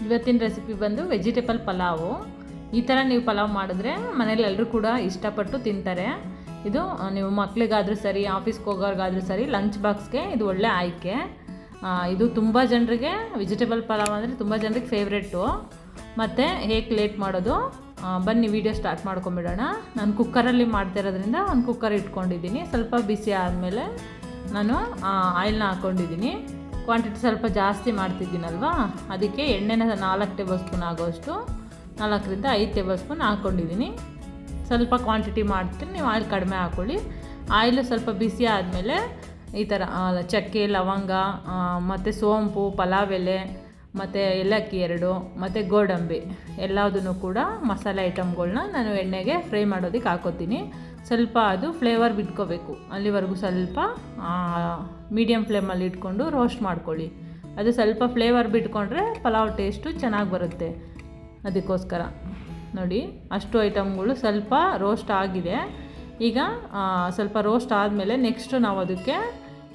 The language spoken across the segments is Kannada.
ಇವತ್ತಿನ ರೆಸಿಪಿ ಬಂದು ವೆಜಿಟೇಬಲ್ ಪಲಾವು. ಈ ಥರ ನೀವು ಪಲಾವ್ ಮಾಡಿದ್ರೆ ಮನೇಲಿ ಎಲ್ಲರೂ ಕೂಡ ಇಷ್ಟಪಟ್ಟು ತಿಂತಾರೆ. ಇದು ನೀವು ಮಕ್ಕಳಿಗಾದರೂ ಸರಿ, ಆಫೀಸ್ಗೆ ಹೋಗೋರ್ಗಾದರೂ ಸರಿ, ಲಂಚ್ ಬಾಕ್ಸ್ಗೆ ಇದು ಒಳ್ಳೆ ಆಯ್ಕೆ. ಇದು ತುಂಬ ಜನರಿಗೆ ವೆಜಿಟೇಬಲ್ ಪಲಾವ್ ಅಂದರೆ ತುಂಬ ಜನರಿಗೆ ಫೇವ್ರೆಟ್ಟು. ಮತ್ತು ಹೇಗೆ ಲೇಟ್ ಮಾಡೋದು, ಬನ್ನಿ ವಿಡಿಯೋ ಸ್ಟಾರ್ಟ್ ಮಾಡ್ಕೊಂಬಿಡೋಣ. ನಾನು ಕುಕ್ಕರಲ್ಲಿ ಮಾಡ್ತಿರೋದ್ರಿಂದ ಒಂದು ಕುಕ್ಕರ್ ಇಟ್ಕೊಂಡಿದ್ದೀನಿ. ಸ್ವಲ್ಪ ಬಿಸಿ ಆದಮೇಲೆ ನಾನು ಆಯಿಲ್ನ ಹಾಕ್ಕೊಂಡಿದ್ದೀನಿ. ಕ್ವಾಂಟಿಟಿ ಸ್ವಲ್ಪ ಜಾಸ್ತಿ ಮಾಡ್ತಿದ್ದೀನಲ್ವ, ಅದಕ್ಕೆ ಎಣ್ಣೆನ 4 ಟೇಬಲ್ ಸ್ಪೂನ್ ಆಗೋಷ್ಟು 4 ರಿಂದ 5 ಟೇಬಲ್ ಸ್ಪೂನ್ ಹಾಕ್ಕೊಂಡಿದ್ದೀನಿ. ಸ್ವಲ್ಪ ಕ್ವಾಂಟಿಟಿ ಮಾಡ್ತೀನಿ, ನೀವು ಆಯಿಲ್ ಕಡಿಮೆ ಹಾಕ್ಕೊಳ್ಳಿ. ಆಯಿಲು ಸ್ವಲ್ಪ ಬಿಸಿ ಆದಮೇಲೆ ಈ ಥರ ಚಕ್ಕೆ, ಲವಂಗ, ಮತ್ತು ಸೋಂಪು, ಪಲಾವ್ ಎಲೆ, ಮತ್ತು ಏಲಕ್ಕಿ 2, ಮತ್ತು ಗೋಡಂಬಿ ಎಲ್ಲದನ್ನು ಕೂಡ ಮಸಾಲೆ ಐಟಮ್ಗಳನ್ನ ನಾನು ಎಣ್ಣೆಗೆ ಫ್ರೈ ಮಾಡೋದಕ್ಕೆ ಹಾಕೋತೀನಿ. ಸ್ವಲ್ಪ ಅದು ಫ್ಲೇವರ್ ಬಿಟ್ಕೋಬೇಕು, ಅಲ್ಲಿವರೆಗೂ ಸ್ವಲ್ಪ ಮೀಡಿಯಮ್ ಫ್ಲೇಮಲ್ಲಿ ಇಟ್ಕೊಂಡು ರೋಸ್ಟ್ ಮಾಡ್ಕೊಳ್ಳಿ. ಅದು ಸ್ವಲ್ಪ ಫ್ಲೇವರ್ ಬಿಟ್ಕೊಂಡ್ರೆ ಪಲಾವ್ ಟೇಸ್ಟು ಚೆನ್ನಾಗಿ ಬರುತ್ತೆ. ಅದಕ್ಕೋಸ್ಕರ ನೋಡಿ, ಅಷ್ಟು ಐಟಮ್ಗಳು ಸ್ವಲ್ಪ ರೋಸ್ಟ್ ಆಗಿದೆ. ಈಗ ಸ್ವಲ್ಪ ರೋಸ್ಟ್ ಆದಮೇಲೆ ನೆಕ್ಸ್ಟು ನಾವು ಅದಕ್ಕೆ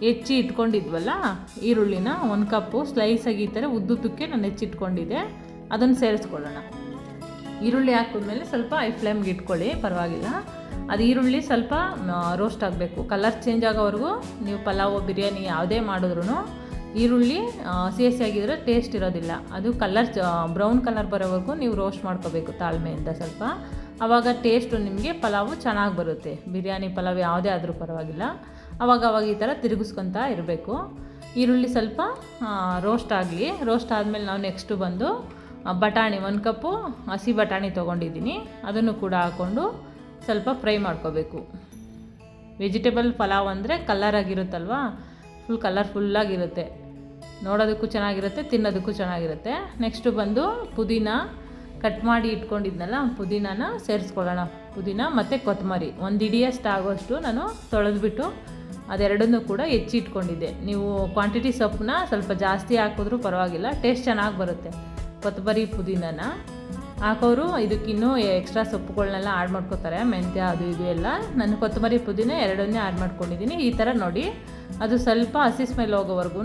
ಹೆಚ್ಚಿ ಇಟ್ಕೊಂಡಿದ್ವಲ್ಲ ಈರುಳ್ಳಿನ 1 ಕಪ್ಪು ಸ್ಲೈಸಾಗಿ ಈ ಥರ ಉದ್ದುದ್ದಕ್ಕೆ ನಾನು ಹೆಚ್ಚಿಟ್ಕೊಂಡಿದ್ದೆ, ಅದನ್ನು ಸೇರಿಸ್ಕೊಳ್ಳೋಣ. ಈರುಳ್ಳಿ ಹಾಕಿದ್ಮೇಲೆ ಸ್ವಲ್ಪ ಐ ಫ್ಲೇಮ್ಗೆ ಇಟ್ಕೊಳ್ಳಿ, ಪರವಾಗಿಲ್ಲ. ಅದು ಈರುಳ್ಳಿ ಸ್ವಲ್ಪ ರೋಸ್ಟ್ ಆಗಬೇಕು, ಕಲರ್ ಚೇಂಜ್ ಆಗೋವರೆಗೂ ನೀವು ಪಲಾವು, ಬಿರಿಯಾನಿ ಯಾವುದೇ ಮಾಡಿದ್ರೂ ಈರುಳ್ಳಿ ಹಸಿಯಾಗಿದ್ದರೆ ಟೇಸ್ಟ್ ಇರೋದಿಲ್ಲ. ಅದು ಕಲರ್ ಬ್ರೌನ್ ಕಲರ್ ಬರೋವರೆಗೂ ನೀವು ರೋಸ್ಟ್ ಮಾಡ್ಕೋಬೇಕು ತಾಳ್ಮೆಯಿಂದ ಸ್ವಲ್ಪ. ಆವಾಗ ಟೇಸ್ಟು ನಿಮಗೆ ಪಲಾವು ಚೆನ್ನಾಗಿ ಬರುತ್ತೆ. ಬಿರಿಯಾನಿ ಪಲಾವ್ ಯಾವುದೇ ಆದರೂ ಪರವಾಗಿಲ್ಲ. ಅವಾಗ ಈ ಥರ ತಿರುಗಿಸ್ಕೊತಾ ಇರಬೇಕು. ಈರುಳ್ಳಿ ಸ್ವಲ್ಪ ರೋಸ್ಟ್ ಆಗಲಿ. ರೋಸ್ಟ್ ಆದಮೇಲೆ ನಾವು ನೆಕ್ಸ್ಟು ಬಂದು ಬಟಾಣಿ 1 ಕಪ್ಪು ಹಸಿ ಬಟಾಣಿ ತೊಗೊಂಡಿದ್ದೀನಿ, ಅದನ್ನು ಕೂಡ ಹಾಕ್ಕೊಂಡು ಸ್ವಲ್ಪ ಫ್ರೈ ಮಾಡ್ಕೋಬೇಕು. ವೆಜಿಟೇಬಲ್ ಪಲಾವ್ ಅಂದರೆ ಕಲರಾಗಿರುತ್ತಲ್ವ, ಫುಲ್ ಕಲರ್ಫುಲ್ಲಾಗಿರುತ್ತೆ, ನೋಡೋದಕ್ಕೂ ಚೆನ್ನಾಗಿರುತ್ತೆ, ತಿನ್ನೋದಕ್ಕೂ ಚೆನ್ನಾಗಿರುತ್ತೆ. ನೆಕ್ಸ್ಟು ಬಂದು ಪುದೀನ ಕಟ್ ಮಾಡಿ ಇಟ್ಕೊಂಡಿದ್ನಲ್ಲ, ಪುದೀನನ ಸೇರಿಸ್ಕೊಳ್ಳೋಣ. ಪುದೀನ ಮತ್ತು ಕೊತ್ತಂಬರಿ 1 ಹಿಡಿಯಷ್ಟು ಆಗೋಷ್ಟು ನಾನು ತೊಳೆದ್ಬಿಟ್ಟು ಅದೆರಡನ್ನೂ ಕೂಡ ಹೆಚ್ಚಿಟ್ಕೊಂಡಿದ್ದೆ. ನೀವು ಕ್ವಾಂಟಿಟಿ ಸೊಪ್ಪನ್ನ ಸ್ವಲ್ಪ ಜಾಸ್ತಿ ಹಾಕಿದ್ರೂ ಪರವಾಗಿಲ್ಲ, ಟೇಸ್ಟ್ ಚೆನ್ನಾಗಿ ಬರುತ್ತೆ. ಕೊತ್ತಂಬರಿ ಪುದೀನನ ಹಾಕೋರು ಇದಕ್ಕಿನ್ನೂ ಎಕ್ಸ್ಟ್ರಾ ಸೊಪ್ಪುಗಳನ್ನೆಲ್ಲ ಆ್ಯಡ್ ಮಾಡ್ಕೋತಾರೆ, ಮೆಂತ್ಯ ಅದು ಇದು ಎಲ್ಲ. ನಾನು ಕೊತ್ತಂಬರಿ ಪುದೀನ ಎರಡನ್ನೇ ಆ್ಯಡ್ ಮಾಡ್ಕೊಂಡಿದ್ದೀನಿ. ಈ ಥರ ನೋಡಿ, ಅದು ಸ್ವಲ್ಪ ಹಸಿ ಸ್ಮೆಲ್ ಹೋಗೋವರೆಗೂ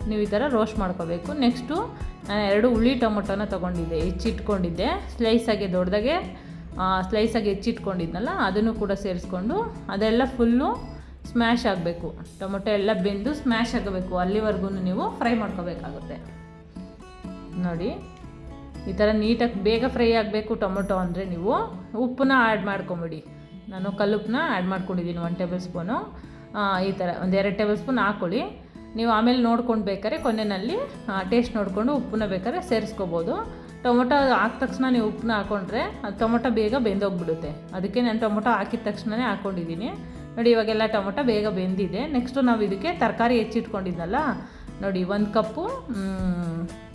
ನೀವು ಈ ಥರ ರೋಸ್ಟ್ ಮಾಡ್ಕೋಬೇಕು. ನೆಕ್ಸ್ಟು ನಾನು 2 ಹುಳಿ ಟೊಮೊಟೊನ ತೊಗೊಂಡಿದ್ದೆ, ಹೆಚ್ಚಿಟ್ಕೊಂಡಿದ್ದೆ, ಸ್ಲೈಸಾಗಿ ದೊಡ್ಡದಾಗೆ ಸ್ಲೈಸಾಗಿ ಹೆಚ್ಚಿಟ್ಕೊಂಡಿದ್ನಲ್ಲ, ಅದನ್ನು ಕೂಡ ಸೇರಿಸ್ಕೊಂಡು ಅದೆಲ್ಲ ಫುಲ್ಲು ಸ್ಮ್ಯಾಶ್ ಆಗಬೇಕು. ಟೊಮೊಟೊ ಎಲ್ಲ ಬೆಂದು ಸ್ಮ್ಯಾಶ್ ಆಗಬೇಕು, ಅಲ್ಲಿವರೆಗೂ ನೀವು ಫ್ರೈ ಮಾಡ್ಕೋಬೇಕಾಗುತ್ತೆ. ನೋಡಿ, ಈ ಥರ ನೀಟಾಗಿ ಬೇಗ ಫ್ರೈ ಆಗಬೇಕು ಟೊಮೊಟೊ ಅಂದರೆ ನೀವು ಉಪ್ಪನ್ನ ಆ್ಯಡ್ ಮಾಡ್ಕೊಂಬಿಡಿ. ನಾನು ಕಲ್ಲುಪ್ಪನ್ನ ಆ್ಯಡ್ ಮಾಡ್ಕೊಂಡಿದ್ದೀನಿ 1 ಟೇಬಲ್ ಸ್ಪೂನು. ಈ ಥರ 1-2 ಟೇಬಲ್ ಸ್ಪೂನ್ ಹಾಕ್ಕೊಳ್ಳಿ. ನೀವು ಆಮೇಲೆ ನೋಡ್ಕೊಂಡು ಬೇಕಾದ್ರೆ ಕೊನೆಯಲ್ಲಿ ಟೇಸ್ಟ್ ನೋಡಿಕೊಂಡು ಉಪ್ಪನ್ನ ಬೇಕಾದ್ರೆ ಸೇರಿಸ್ಕೋಬೋದು. ಟೊಮೊಟೊ ಹಾಕಿದ ತಕ್ಷಣ ನೀವು ಉಪ್ಪನ್ನ ಹಾಕ್ಕೊಂಡ್ರೆ ಅದು ಟೊಮೊಟೊ ಬೇಗ ಬೆಂದೋಗ್ಬಿಡುತ್ತೆ. ಅದಕ್ಕೆ ನಾನು ಟೊಮೊಟೊ ಹಾಕಿದ ತಕ್ಷಣವೇ ಹಾಕ್ಕೊಂಡಿದ್ದೀನಿ. ನೋಡಿ, ಇವಾಗೆಲ್ಲ ಟೊಮೊಟೊ ಬೇಗ ಬೆಂದಿದೆ. ನೆಕ್ಸ್ಟು ನಾವು ಇದಕ್ಕೆ ತರಕಾರಿ ಹೆಚ್ಚಿಟ್ಕೊಂಡಿದ್ನಲ್ಲ, ನೋಡಿ 1 ಕಪ್ಪು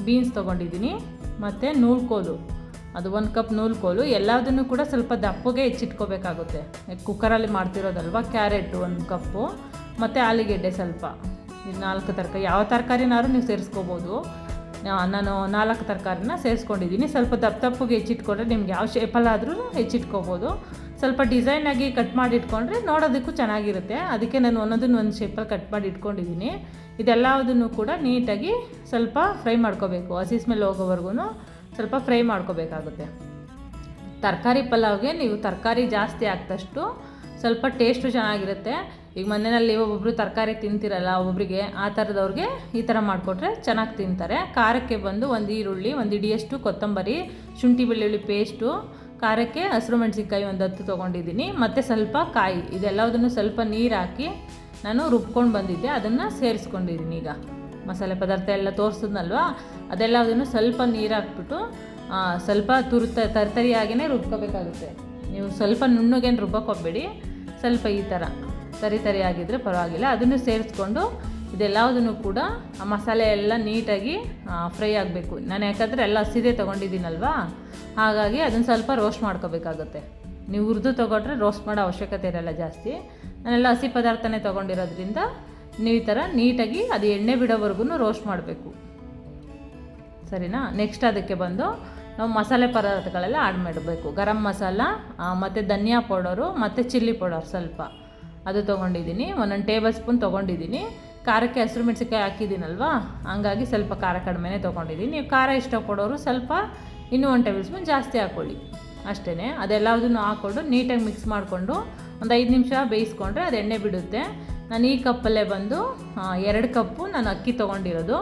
ಬೀನ್ಸ್ ತೊಗೊಂಡಿದ್ದೀನಿ, ಮತ್ತು ನೂಲ್ಕೋಲು, ಅದು 1 ಕಪ್ ನೂಲ್ಕೋಲು. ಎಲ್ಲದನ್ನು ಕೂಡ ಸ್ವಲ್ಪ ದಪ್ಪಗೆ ಹೆಚ್ಚಿಟ್ಕೋಬೇಕಾಗುತ್ತೆ, ಕುಕ್ಕರಲ್ಲಿ ಮಾಡ್ತಿರೋದಲ್ವ. ಕ್ಯಾರೆಟು 1 ಕಪ್ಪು, ಮತ್ತು ಆಲೂಗೆಡ್ಡೆ ಸ್ವಲ್ಪ, ಇದು 4 ತರಕಾರಿ. ಯಾವ ತರಕಾರಿನಾದ್ರೂ ನೀವು ಸೇರಿಸ್ಕೋಬೋದು. ನಾನು 4 ತರಕಾರಿನ ಸೇರಿಸ್ಕೊಂಡಿದ್ದೀನಿ. ಸ್ವಲ್ಪ ದಪ್ಪಗೆ ಹೆಚ್ಚಿಟ್ಕೊಂಡ್ರೆ ನಿಮ್ಗೆ ಯಾವ ಶೇಪಲ್ಲಾದರೂ ಹೆಚ್ಚಿಟ್ಕೋಬೋದು. ಸ್ವಲ್ಪ ಡಿಸೈನಾಗಿ ಕಟ್ ಮಾಡಿ ಇಟ್ಕೊಂಡ್ರೆ ನೋಡೋದಕ್ಕೂ ಚೆನ್ನಾಗಿರುತ್ತೆ. ಅದಕ್ಕೆ ನಾನು ಒಂದು ಶೇಪಲ್ಲಿ ಕಟ್ ಮಾಡಿ ಇಟ್ಕೊಂಡಿದ್ದೀನಿ. ಇದೆಲ್ಲದನ್ನು ಕೂಡ ನೀಟಾಗಿ ಸ್ವಲ್ಪ ಫ್ರೈ ಮಾಡ್ಕೋಬೇಕು, ಹಸಿ ಸ್ಮೆಲ್ ಹೋಗೋವರೆಗೂ ಸ್ವಲ್ಪ ಫ್ರೈ ಮಾಡ್ಕೋಬೇಕಾಗುತ್ತೆ. ತರಕಾರಿ ಪಲಾವ್ಗೆ ನೀವು ತರಕಾರಿ ಜಾಸ್ತಿ ಹಾಕಿದಷ್ಟು ಸ್ವಲ್ಪ ಟೇಸ್ಟು ಚೆನ್ನಾಗಿರುತ್ತೆ. ಈಗ ಮನೆಯಲ್ಲಿ ಒಬ್ಬೊಬ್ಬರು ತರಕಾರಿ ತಿಂತಿರಲ್ಲ, ಒಬ್ಬೊಬ್ಬರಿಗೆ ಆ ಥರದವ್ರಿಗೆ ಈ ಥರ ಮಾಡಿಕೊಟ್ರೆ ಚೆನ್ನಾಗಿ ತಿಂತಾರೆ. ಖಾರಕ್ಕೆ ಬಂದು 1 ಈರುಳ್ಳಿ, 1 ಹಿಡಿಯಷ್ಟು ಕೊತ್ತಂಬರಿ, ಶುಂಠಿ ಬೆಳ್ಳುಳ್ಳಿ ಪೇಸ್ಟು, ಖಾರಕ್ಕೆ ಹಸಿರು ಮೆಣಸಿನ್ಕಾಯಿ 10 ತೊಗೊಂಡಿದ್ದೀನಿ, ಮತ್ತು ಸ್ವಲ್ಪ ಕಾಯಿ. ಇದೆಲ್ಲದನ್ನು ಸ್ವಲ್ಪ ನೀರು ಹಾಕಿ ನಾನು ರುಬ್ಕೊಂಡು ಬಂದಿದ್ದೆ, ಅದನ್ನು ಸೇರಿಸ್ಕೊಂಡಿದ್ದೀನಿ. ಈಗ ಮಸಾಲೆ ಪದಾರ್ಥ ಎಲ್ಲ ತೋರಿಸಿದ್ನಲ್ವ, ಅದೆಲ್ಲದನ್ನು ಸ್ವಲ್ಪ ನೀರು ಹಾಕ್ಬಿಟ್ಟು ಸ್ವಲ್ಪ ತರಿಯಾಗಿಯೇ ರುಬ್ಕೋಬೇಕಾಗುತ್ತೆ. ನೀವು ಸ್ವಲ್ಪ ನುಣ್ಣಗೇನು ರುಬ್ಬೋಕ್ಕೋಗ್ಬೇಡಿ, ಸ್ವಲ್ಪ ಈ ಥರ ತರಿ ಆಗಿದ್ದರೆ ಪರವಾಗಿಲ್ಲ. ಅದನ್ನು ಸೇರಿಸ್ಕೊಂಡು ಇದೆಲ್ಲದನ್ನು ಕೂಡ ಆ ಮಸಾಲೆ ಎಲ್ಲ ನೀಟಾಗಿ ಫ್ರೈ ಆಗಬೇಕು. ನಾನು ಯಾಕಂದರೆ ಎಲ್ಲ ಹಸಿದೇ ತೊಗೊಂಡಿದ್ದೀನಲ್ವ, ಹಾಗಾಗಿ ಅದನ್ನು ಸ್ವಲ್ಪ ರೋಸ್ಟ್ ಮಾಡ್ಕೋಬೇಕಾಗುತ್ತೆ. ನೀವು ಹುರಿದು ತೊಗೊಂಡ್ರೆ ರೋಸ್ಟ್ ಮಾಡೋ ಅವಶ್ಯಕತೆ ಇರೋಲ್ಲ ಜಾಸ್ತಿ. ನಾನೆಲ್ಲ ಹಸಿ ಪದಾರ್ಥನೇ ತೊಗೊಂಡಿರೋದ್ರಿಂದ ನೀವು ಈ ಥರ ನೀಟಾಗಿ ಅದು ಎಣ್ಣೆ ಬಿಡೋವರೆಗೂ ರೋಸ್ಟ್ ಮಾಡಬೇಕು, ಸರಿನಾ. ನೆಕ್ಸ್ಟ್ ಅದಕ್ಕೆ ಬಂದು ನಾವು ಮಸಾಲೆ ಪದಾರ್ಥಗಳೆಲ್ಲ ಆ್ಯಡ್ ಮಾಡಬೇಕು. ಗರಂ ಮಸಾಲ, ಮತ್ತು ಧನಿಯಾ ಪೌಡರು, ಮತ್ತು ಚಿಲ್ಲಿ ಪೌಡರ್ ಸ್ವಲ್ಪ ಅದು ತೊಗೊಂಡಿದ್ದೀನಿ. 1 ಟೇಬಲ್ ಸ್ಪೂನ್ ತೊಗೊಂಡಿದ್ದೀನಿ. ಖಾರಕ್ಕೆ ಹಸಿರು ಮೆಣಸಿನ್ಕಾಯಿ ಹಾಕಿದ್ದೀನಲ್ವಾ, ಹಂಗಾಗಿ ಸ್ವಲ್ಪ ಖಾರ ಕಡಿಮೆನೇ ತೊಗೊಂಡಿದ್ದೀನಿ. ನೀವು ಖಾರ ಇಷ್ಟಪಡೋರು ಸ್ವಲ್ಪ ಇನ್ನೂ 1 ಟೇಬಲ್ ಸ್ಪೂನ್ ಜಾಸ್ತಿ ಹಾಕ್ಕೊಳ್ಳಿ ಅಷ್ಟೇ. ಅದೆಲ್ಲದನ್ನು ಹಾಕ್ಕೊಂಡು ನೀಟಾಗಿ ಮಿಕ್ಸ್ ಮಾಡಿಕೊಂಡು ಒಂದು 5 ನಿಮಿಷ ಬೇಯಿಸ್ಕೊಂಡ್ರೆ ಅದು ಎಣ್ಣೆ ಬಿಡುತ್ತೆ. ನಾನು ಈ ಕಪ್ಪಲ್ಲೇ ಬಂದು 2 ಕಪ್ಪು ನಾನು ಅಕ್ಕಿ ತೊಗೊಂಡಿರೋದು.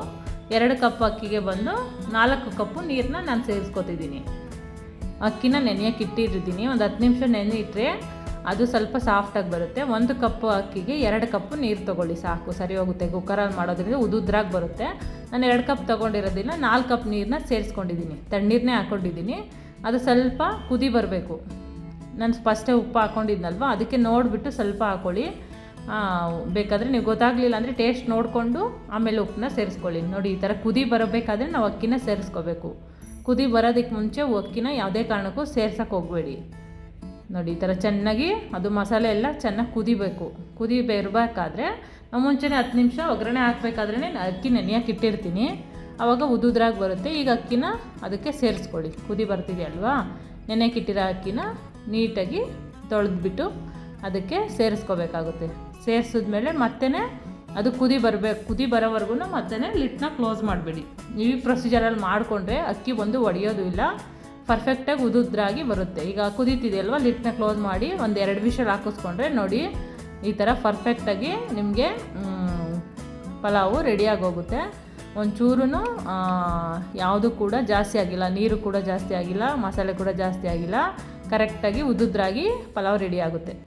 2 ಕಪ್ ಅಕ್ಕಿಗೆ ಬಂದು 4 ಕಪ್ಪು ನೀರನ್ನ ನಾನು ಸೇರಿಸ್ಕೊತಿದ್ದೀನಿ. ಅಕ್ಕಿನ ನೆನೆಯೋಕೆ ಇಟ್ಟಿರ್ತೀನಿ. ಒಂದು 10 ನಿಮಿಷ ನೆನೆ ಇಟ್ಟರೆ ಅದು ಸ್ವಲ್ಪ ಸಾಫ್ಟಾಗಿ ಬರುತ್ತೆ. 1 ಕಪ್ಪು ಅಕ್ಕಿಗೆ 2 ಕಪ್ಪು ನೀರು ತೊಗೊಳ್ಳಿ, ಸಾಕು, ಸರಿ ಹೋಗುತ್ತೆ. ಕುಕ್ಕರಲ್ಲಿ ಮಾಡೋದ್ರಿಂದ ಉದುದ್ರಾಗಿ ಬರುತ್ತೆ. ನಾನು 2 ಕಪ್ ತೊಗೊಂಡಿರೋದಿಲ್ಲ, 4 ಕಪ್ ನೀರನ್ನ ಸೇರಿಸ್ಕೊಂಡಿದ್ದೀನಿ. ತಣ್ಣೀರನ್ನೇ ಹಾಕ್ಕೊಂಡಿದ್ದೀನಿ. ಅದು ಸ್ವಲ್ಪ ಕುದಿ ಬರಬೇಕು. ನಾನು ಫಸ್ಟೇ ಉಪ್ಪು ಹಾಕ್ಕೊಂಡಿದ್ನಲ್ವ, ಅದಕ್ಕೆ ನೋಡಿಬಿಟ್ಟು ಸ್ವಲ್ಪ ಹಾಕ್ಕೊಳ್ಳಿ. ಬೇಕಾದರೆ ನೀವು ಗೊತ್ತಾಗಲಿಲ್ಲ ಅಂದರೆ ಟೇಸ್ಟ್ ನೋಡಿಕೊಂಡು ಆಮೇಲೆ ಉಪ್ಪನ್ನ ಸೇರಿಸ್ಕೊಳ್ಳಿ. ನೋಡಿ, ಈ ಥರ ಕುದಿ ಬರಬೇಕಾದ್ರೆ ನಾವು ಅಕ್ಕಿನ ಸೇರಿಸ್ಕೋಬೇಕು. ಕುದಿ ಬರೋದಕ್ಕೆ ಮುಂಚೆ ಅಕ್ಕಿನ ಯಾವುದೇ ಕಾರಣಕ್ಕೂ ಸೇರ್ಸೋಕ್ಕೆ ಹೋಗಬೇಡಿ. ನೋಡಿ, ಈ ಥರ ಚೆನ್ನಾಗಿ ಅದು ಮಸಾಲೆ ಎಲ್ಲ ಚೆನ್ನಾಗಿ ಕುದಿಬೇಕು. ಕುದಿ ಬರಬೇಕಾದ್ರೆ ನಾವು ಮುಂಚೆನೇ 10 ನಿಮಿಷ ಒಗ್ಗರಣೆ ಹಾಕಬೇಕಾದ್ರೇ ಅಕ್ಕಿ ನೆನೆಯೋಕೆ ಇಟ್ಟಿರ್ತೀನಿ. ಆವಾಗ ಉದುದ್ರಾಗಿ ಬರುತ್ತೆ. ಈಗ ಅಕ್ಕಿನ ಅದಕ್ಕೆ ಸೇರಿಸ್ಕೊಳ್ಳಿ. ಕುದಿ ಬರ್ತಿದೆಯಲ್ವಾ, ನೆನೆಯೋಕೆ ಇಟ್ಟಿರೋ ಅಕ್ಕಿನ ನೀಟಾಗಿ ತೊಳೆದ್ಬಿಟ್ಟು ಅದಕ್ಕೆ ಸೇರಿಸ್ಕೋಬೇಕಾಗುತ್ತೆ. ಸೇರಿಸಿದ್ಮೇಲೆ ಮತ್ತೆ ಅದು ಕುದಿ ಬರೋವರೆಗೂ ಮತ್ತೆ ಲಿಡ್ನ ಕ್ಲೋಸ್ ಮಾಡಬೇಡಿ. ಈ ಪ್ರೊಸೀಜರಲ್ಲಿ ಮಾಡಿಕೊಂಡ್ರೆ ಅಕ್ಕಿ ಒಂದು ಒಡೆಯೋದು ಇಲ್ಲ, ಪರ್ಫೆಕ್ಟಾಗಿ ಉದುದ್ರಾಗಿ ಬರುತ್ತೆ. ಈಗ ಕುದೀತಿದೆಯಲ್ವ, ಲಿಡ್ನ ಕ್ಲೋಸ್ ಮಾಡಿ ಒಂದು 2 ವಿಷಲ್ ಹಾಕಿಸ್ಕೊಂಡ್ರೆ ನೋಡಿ ಈ ಥರ ಪರ್ಫೆಕ್ಟಾಗಿ ನಿಮಗೆ ಪಲಾವು ರೆಡಿಯಾಗಿ ಹೋಗುತ್ತೆ. ಒಂಚೂರು ಯಾವುದು ಕೂಡ ಜಾಸ್ತಿ ಆಗಿಲ್ಲ, ನೀರು ಕೂಡ ಜಾಸ್ತಿ ಆಗಿಲ್ಲ, ಮಸಾಲೆ ಕೂಡ ಜಾಸ್ತಿ ಆಗಿಲ್ಲ, ಕರೆಕ್ಟಾಗಿ ಉದುದ್ರಾಗಿ ಪಲಾವ್ ರೆಡಿ ಆಗುತ್ತೆ.